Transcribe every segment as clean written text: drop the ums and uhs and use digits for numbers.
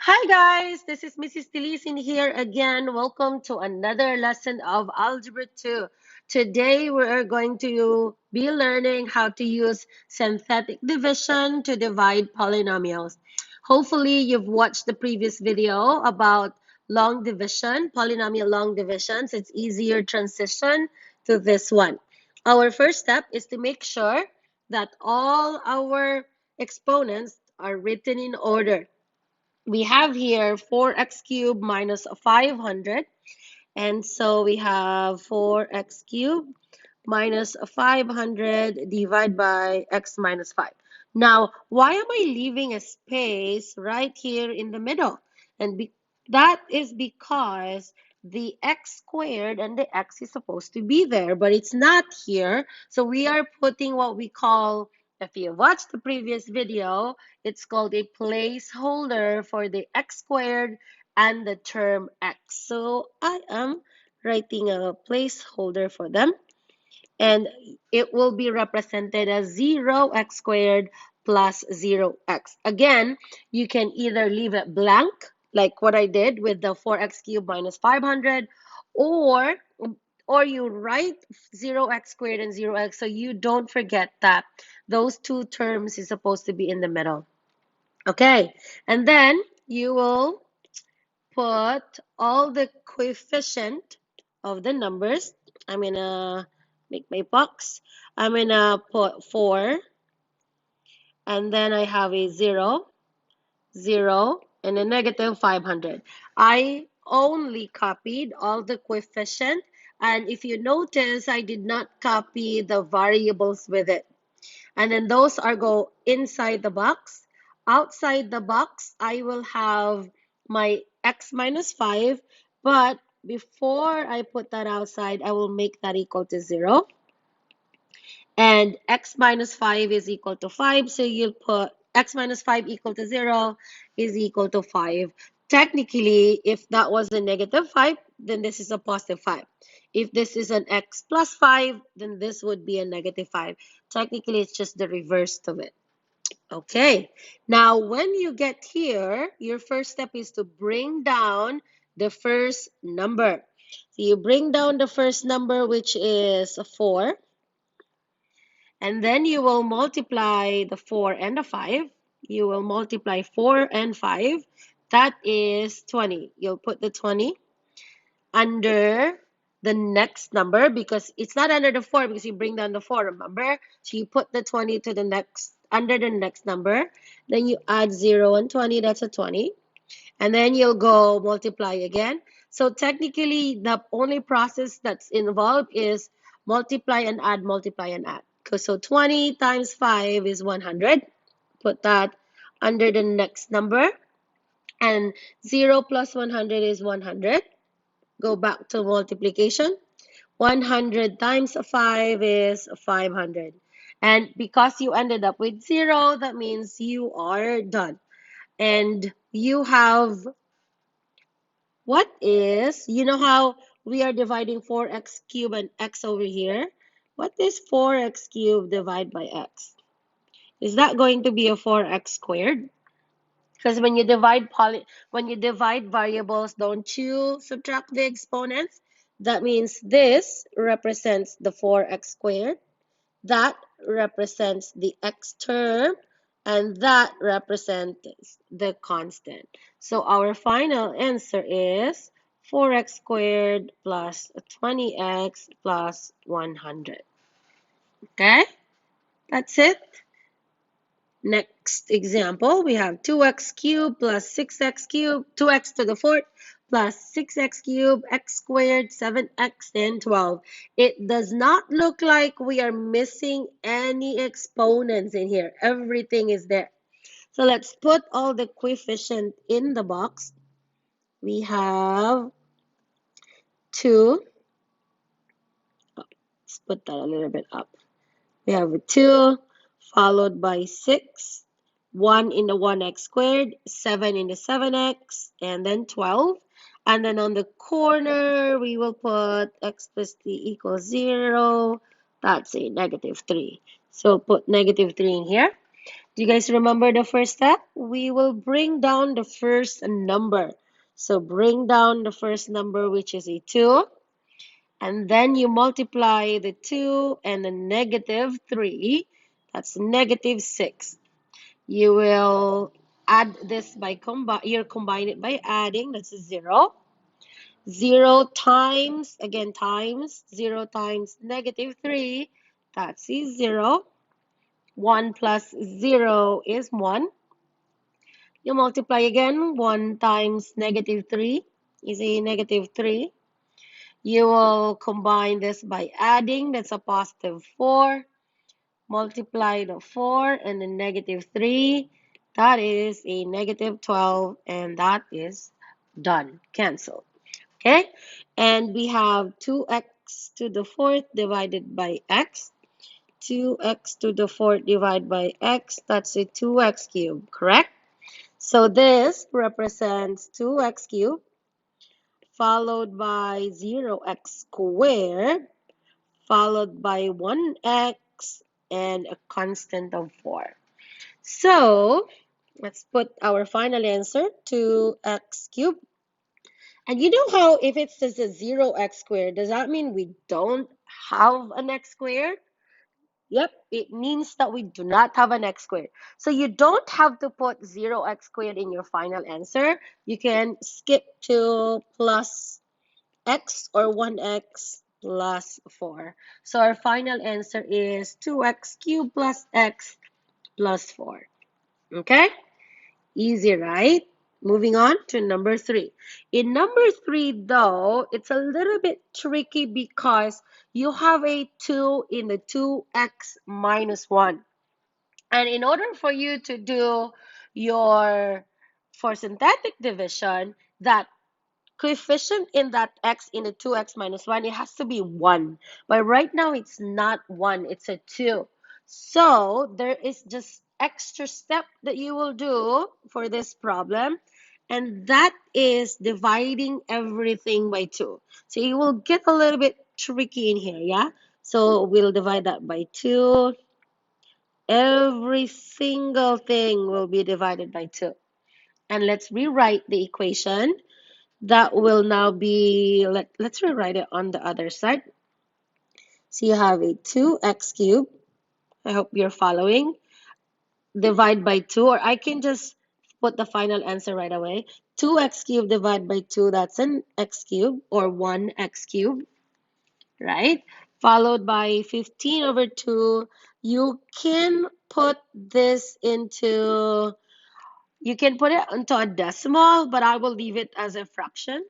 Hi guys, this is Mrs. Tilisin here again. Welcome to another lesson of Algebra 2. Today we are going to be learning how to use synthetic division to divide polynomials. Hopefully you've watched the previous video about long division, polynomial long divisions. It's easier transition to this one. Our first step is to make sure that all our exponents are written in order. We have here 4x cubed minus 500. And so we have 4x cubed minus 500 divided by x minus 5. Now, why am I leaving a space right here in the middle? That is because the x squared and the x is supposed to be there, but it's not here. So we are putting what we call, if you watched the previous video, it's called a placeholder for the x squared and the term x. So I am writing a placeholder for them, and it will be represented as 0x squared plus 0x. Again, you can either leave it blank, like what I did with the 4x cubed minus 500, or you write 0x squared and 0x so you don't forget that those two terms is supposed to be in the middle. Okay, and then you will put all the coefficient of the numbers. I'm gonna make my box. I'm gonna put 4, and then I have a 0, 0, and a negative 500. I only copied all the coefficient, and if you notice, I did not copy the variables with it. And then those are go inside the box. Outside the box, I will have my x minus 5, but before I put that outside, I will make that equal to 0. And x minus 5 is equal to 5, so you'll put x minus 5 equal to 0 is equal to 5. Technically, if that was a negative 5, then this is a positive 5. If this is an x plus 5, then this would be a negative 5. Technically, it's just the reverse of it. Okay, now when you get here, your first step is to bring down the first number. So you bring down the first number, which is 4, and then you will multiply the 4 and the 5. You will multiply 4 and 5. That is 20. You'll put the 20 under the next number because it's not under the 4 because you bring down the 4, remember? So you put the 20 to the next, under the next number. Then you add 0 and 20, that's a 20. And then you'll go multiply again. So technically, the only process that's involved is multiply and add, multiply and add. So 20 times 5 is 100. Put that under the next number. And 0 plus 100 is 100. Go back to multiplication. 100 times 5 is 500. And because you ended up with 0, that means you are done. And you have, what is, you know how we are dividing 4x cubed and x over here? What is 4x cubed divided by x? Is that going to be a 4x squared? Because when you divide variables, don't you subtract the exponents? That means this represents the 4x squared, that represents the x term, and that represents the constant. So our final answer is 4x squared plus 20x plus 100. Okay, that's it. Next example, we have 2x cubed plus 6x cubed, 2x to the fourth plus 6x cubed, x squared, 7x, and 12. It does not look like we are missing any exponents in here. Everything is there. So let's put all the coefficient in the box. We have 2. Let's put that a little bit up. We have a 2 followed by 6, 1 in the 1x squared, 7 in the 7x, and then 12. And then on the corner, we will put x plus t equals 0. That's a negative 3. So put negative 3 in here. Do you guys remember the first step? We will bring down the first number. So bring down the first number, which is a 2. And then you multiply the 2 and the negative 3. That's negative 6. You will add this by you combine it by adding. That's a 0. 0 times, again times, 0 times negative 3. That's a 0. 1 plus 0 is 1. You multiply again. 1 times negative 3 is a negative 3. You will combine this by adding. That's a positive 4. Multiply the 4 and the negative 3. That is a negative 12. And that is done. Cancel. Okay? And we have 2x to the 4th divided by x. 2x to the 4th divided by x. That's a 2x cubed. Correct? So this represents 2x cubed followed by 0x squared followed by 1x and a constant of 4. So let's put our final answer, 2x cubed. And you know how if it says a 0x squared, does that mean we don't have an x squared? Yep, it means that we do not have an x squared. So you don't have to put 0x squared in your final answer. You can skip to plus x or 1x plus 4. So our final answer is 2x cubed plus x plus 4. Okay? Easy, right? Moving on to number 3. In number 3, though, it's a little bit tricky because you have a 2 in the 2x minus 1. And in order for you to do your, for synthetic division, that coefficient in that x in the 2x minus 1, it has to be 1. But right now, it's not 1. It's a 2. So there is just extra step that you will do for this problem. And that is dividing everything by 2. So it will get a little bit tricky in here, yeah? So we'll divide that by 2. Every single thing will be divided by 2. And let's rewrite the equation. That will now be, let's rewrite it on the other side. So you have a 2x cubed. I hope you're following. Divide by 2, or I can just put the final answer right away. 2x cubed divided by 2, that's an x cubed, or 1x cubed, right? Followed by 15 over 2. You can put this into, you can put it into a decimal, but I will leave it as a fraction.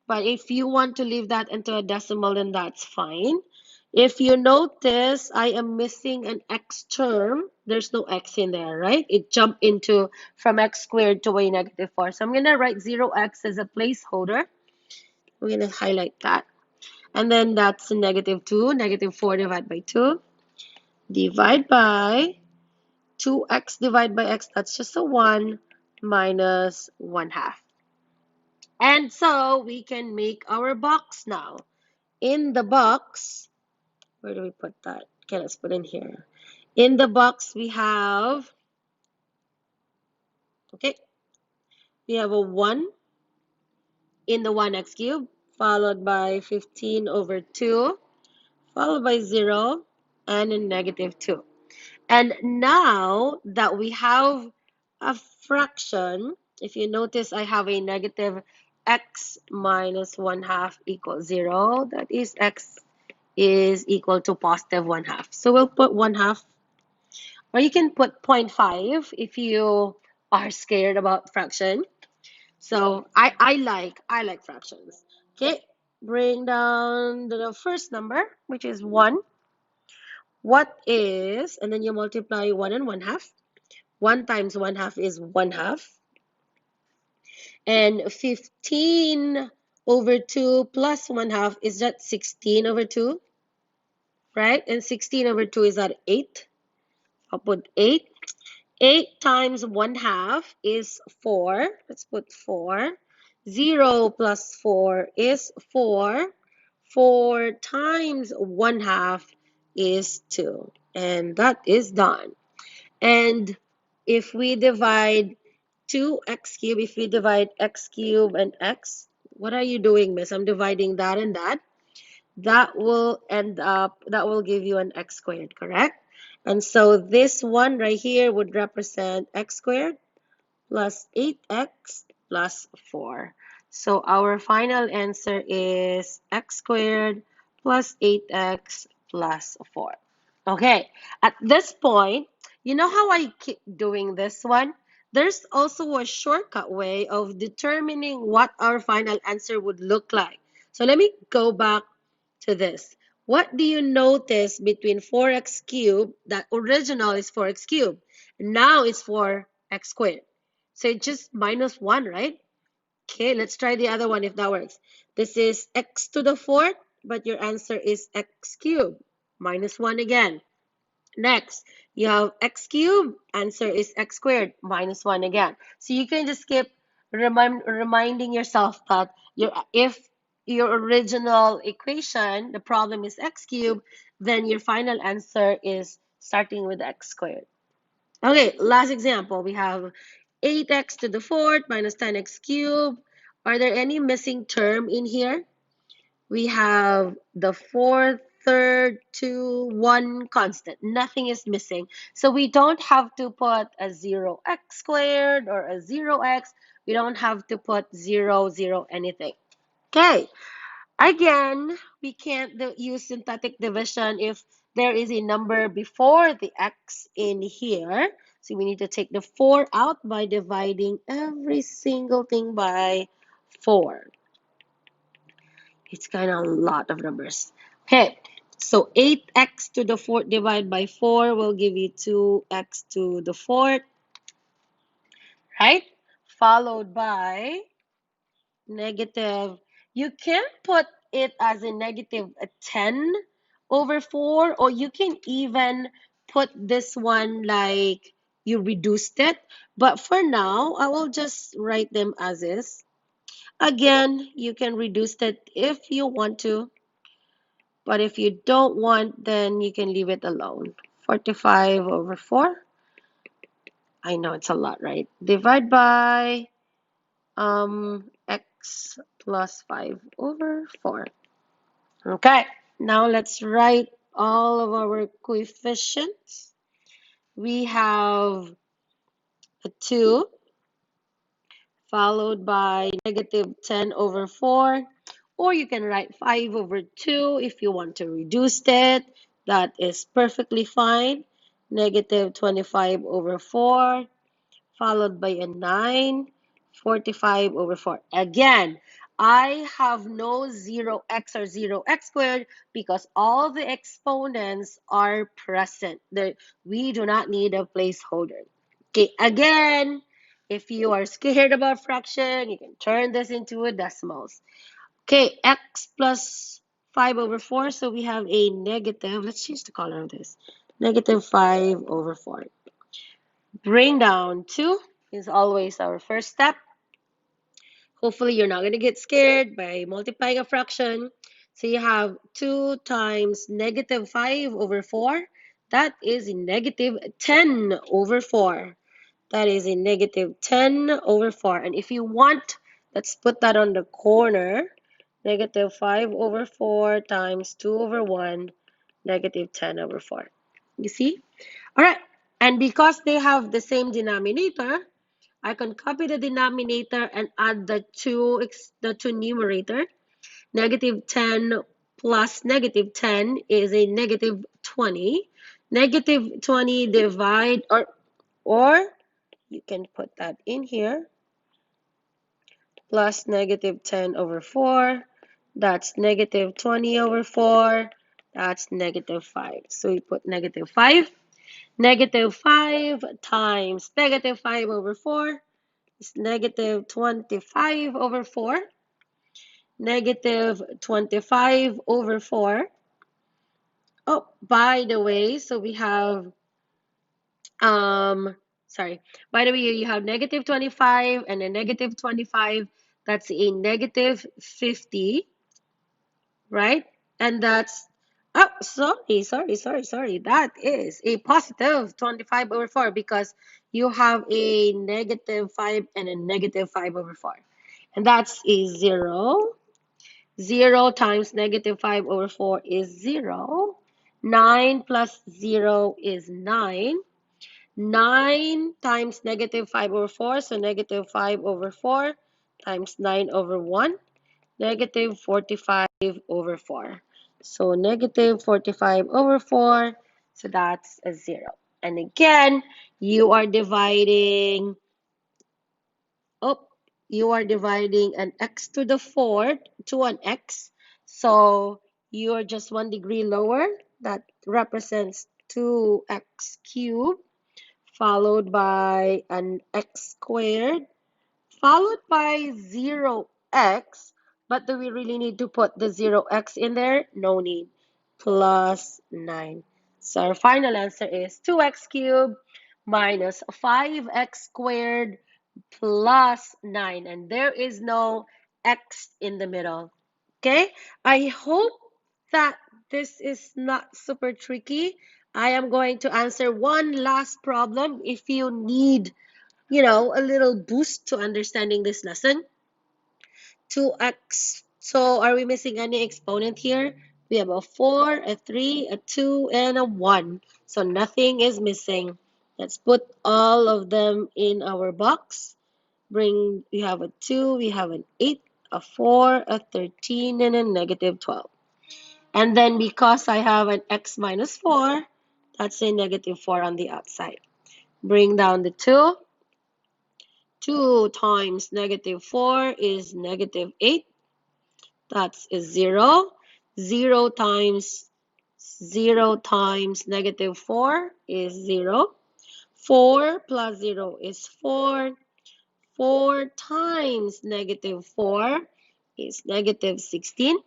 But if you want to leave that into a decimal, then that's fine. If you notice, I am missing an x term. There's no x in there, right? It jumped into from x squared to a negative 4. So I'm going to write 0x as a placeholder. We're going to highlight that. And then that's negative 2. Negative 4 divided by 2. Divide by 2x divided by x. That's just a 1 minus 1 half. And so we can make our box now. In the box, where do we put that? Okay, let's put in here. In the box, we have, okay, we have a 1 in the 1x cubed, followed by 15 over 2, followed by 0, and a negative 2. And now that we have a fraction, if you notice, I have a negative x minus 1 half equals 0. That is x is equal to positive 1 half. So we'll put 1 half, or you can put 0.5 if you are scared about fraction. So I like fractions. Okay, bring down the first number, which is 1. What is, and then you multiply 1 and 1 half. 1 times 1 half is 1 half. And 15 over 2 plus 1 half is that 16 over 2, right? And 16 over 2 is that 8. I'll put 8. 8 times 1 half is 4. Let's put 4. 0 plus 4 is 4. 4 times 1 half is 2. And that is done. And if we divide 2x cubed, if we divide x cubed and x, what are you doing, miss? I'm dividing that and that. That will end up, that will give you an x squared, correct? And so this one right here would represent x squared plus 8x plus 4. So our final answer is x squared plus 8x plus 4. Okay, at this point, you know how I keep doing this one? There's also a shortcut way of determining what our final answer would look like. So let me go back to this. What do you notice between 4x cubed? That original is 4x cubed. Now it's 4x squared. So it's just minus 1, right? Okay, let's try the other one if that works. This is x to the fourth, but your answer is x cubed. Minus 1 again. Next, you have x cubed. Answer is x squared. Minus 1 again. So you can just keep reminding yourself that if your original equation, the problem is x cubed, then your final answer is starting with x squared. Okay, last example. We have 8x to the fourth minus 10x cubed. Are there any missing term in here? We have the fourth, third, two, one constant. Nothing is missing. So we don't have to put a 0x squared or a 0x. We don't have to put 0, 0, anything. Okay. Again, we can't use synthetic division if there is a number before the x in here. So we need to take the 4 out by dividing every single thing by 4. It's kind of a lot of numbers. Okay, so 8x to the fourth divided by 4 will give you 2x to the fourth, right? Followed by negative. You can put it as a negative 10 over 4, or you can even put this one like you reduced it. But for now, I will just write them as is. Again, you can reduce it if you want to. But if you don't want, then you can leave it alone. 45 over 4. I know it's a lot, right? Divide by x plus 5 over 4. Okay, now let's write all of our coefficients. We have a 2 followed by negative 10 over 4. Or you can write 5 over 2 if you want to reduce it. That is perfectly fine. Negative 25 over 4, followed by a 9, 45 over 4. Again, I have no 0x or 0x squared because all the exponents are present. We do not need a placeholder. Okay, again, if you are scared about fraction, you can turn this into a decimals. Okay, x plus 5 over 4, so we have a negative, let's change the color of this, negative 5 over 4. Bring down 2 is always our first step. Hopefully, you're not going to get scared by multiplying a fraction. So you have 2 times negative 5 over 4. That is a negative 10 over 4. That is a negative 10 over 4. And if you want, let's put that on the corner. Negative 5 over 4 times 2 over 1, negative 10 over 4. You see? All right. And because they have the same denominator, I can copy the denominator and add the two numerator. Negative 10 plus negative 10 is a negative 20. Negative 20 divide, or you can put that in here, plus negative 10 over 4. That's negative 20 over 4. That's negative 5. So we put negative 5. Negative 5 times negative 5 over 4 is negative 25 over 4. Negative 25 over 4. Oh, by the way, so we have, um, sorry. By the way, you have negative 25 and a negative 25. That's a negative 50, right? And that's Oh, sorry. That is a positive 25 over 4 because you have a negative 5 and a negative 5 over 4. And that's a 0. 0 times negative 5 over 4 is 0. 9 plus 0 is 9. 9 times negative 5 over 4, so negative 5 over 4 times 9 over 1, negative 45 over 4. So negative 45 over 4, so that's a 0. And again, you are dividing, oh, you are dividing an x to the fourth to an x. So you're just 1 degree lower. That represents 2x cubed, followed by an x squared, followed by 0x, but do we really need to put the 0x in there? No need. Plus 9. So our final answer is 2x cubed minus 5x squared plus 9. And there is no x in the middle. Okay? I hope that this is not super tricky. I am going to answer one last problem if you need a little boost to understanding this lesson. 2x. So are we missing any exponent here? We have a 4, a 3, a 2, and a 1. So nothing is missing. Let's put all of them in our box. We have a 2, we have an 8, a 4, a 13, and a negative 12. And then because I have an x minus 4, that's a negative 4 on the outside. Bring down the 2. 2 times negative 4 is negative 8. That's a 0. 0 times negative 4 is 0. 4 plus 0 is 4. 4 times negative 4 is negative 16.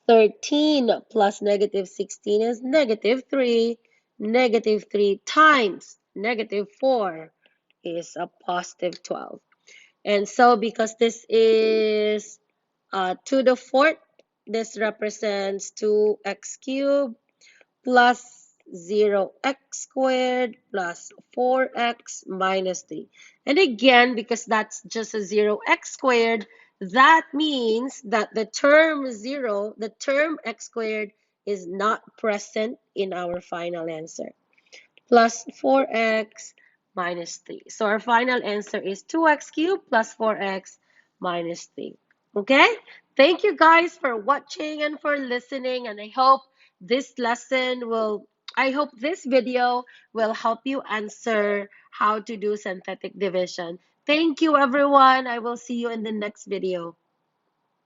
13 plus negative 16 is negative 3. Negative 3 times negative 4 is a positive 12. And so because this is to the fourth, this represents 2x cubed plus 0x squared plus 4x minus 3. And again, because that's just a 0x squared, that means that the term 0, the term x squared, is not present in our final answer. Plus 4x minus 3. So our final answer is 2x cubed plus 4x minus 3. Okay? Thank you guys for watching and for listening, and I hope this video will help you answer how to do synthetic division. Thank you everyone. I will see you in the next video.